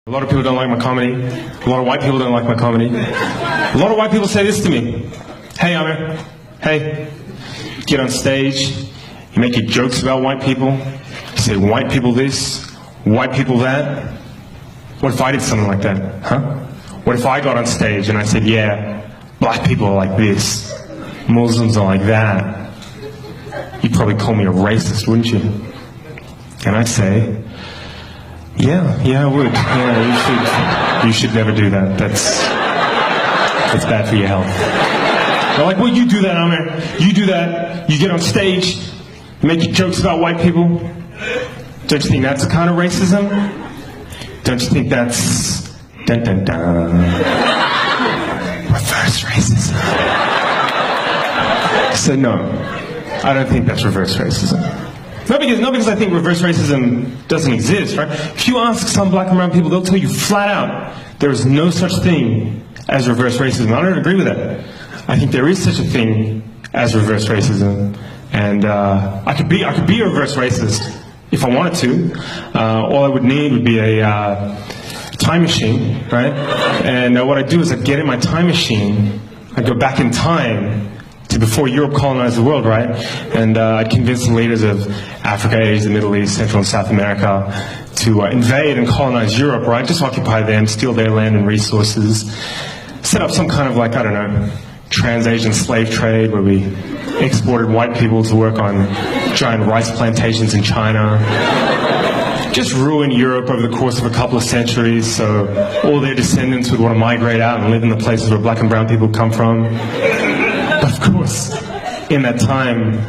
A lot of people don't like my comedy. A lot of white people don't like my comedy. A lot of white people say this to me. Hey, Aamer. Hey. You get on stage. You make your jokes about white people. You say white people this, white people that. What if I did something like that? Huh? What if I got on stage and I said, yeah, black people are like this. Muslims are like that. You'd probably call me a racist, wouldn't you? And I'd say, yeah, I would. Yeah, you should never do that. That's bad for your health. They're like, well, you do that, Aamer. You do that. You get on stage, make jokes about white people. Don't you think that's a kind of racism? Don't you think that's dun dun dun reverse racism? So no, I don't think that's reverse racism. Not because I think reverse racism doesn't exist, right? If you ask some black and brown people, they'll tell you flat out there is no such thing as reverse racism. I don't agree with that. I think there is such a thing as reverse racism, and I could be a reverse racist if I wanted to. All I would need would be a time machine, right? And what I'd do is I'd get in my time machine, I'd go back in time to before Europe colonized the world, right? And I'd convince the leaders of Africa, Asia, the Middle East, Central and South America to invade and colonize Europe, right? Just occupy them, steal their land and resources, set up some kind of, like, I don't know, trans-Asian slave trade where we exported white people to work on giant rice plantations in China. Just ruin Europe over the course of a couple of centuries so all their descendants would want to migrate out and live in the places where black and brown people come from. But of course, in that time,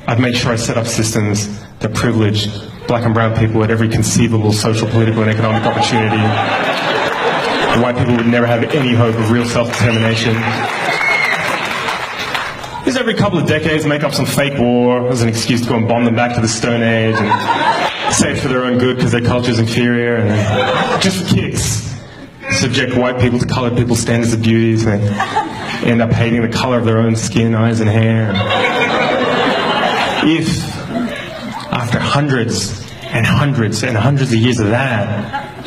I'd make sure I set up systems that privileged black and brown people at every conceivable social, political, and economic opportunity. The white people would never have any hope of real self-determination. Just every couple of decades, make up some fake war as an excuse to go and bomb them back to the Stone Age and say it for their own good because their culture's inferior, and then, just for kicks, subject white people to colored people's standards of beauty, so they end up hating the color of their own skin, eyes, and hair. If, after hundreds and hundreds and hundreds of years of that,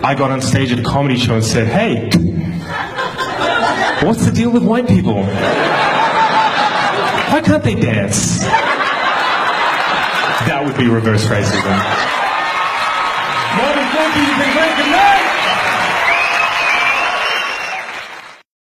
I got on stage at a comedy show and said, hey, what's the deal with white people? Why can't they dance? That would be reverse racism.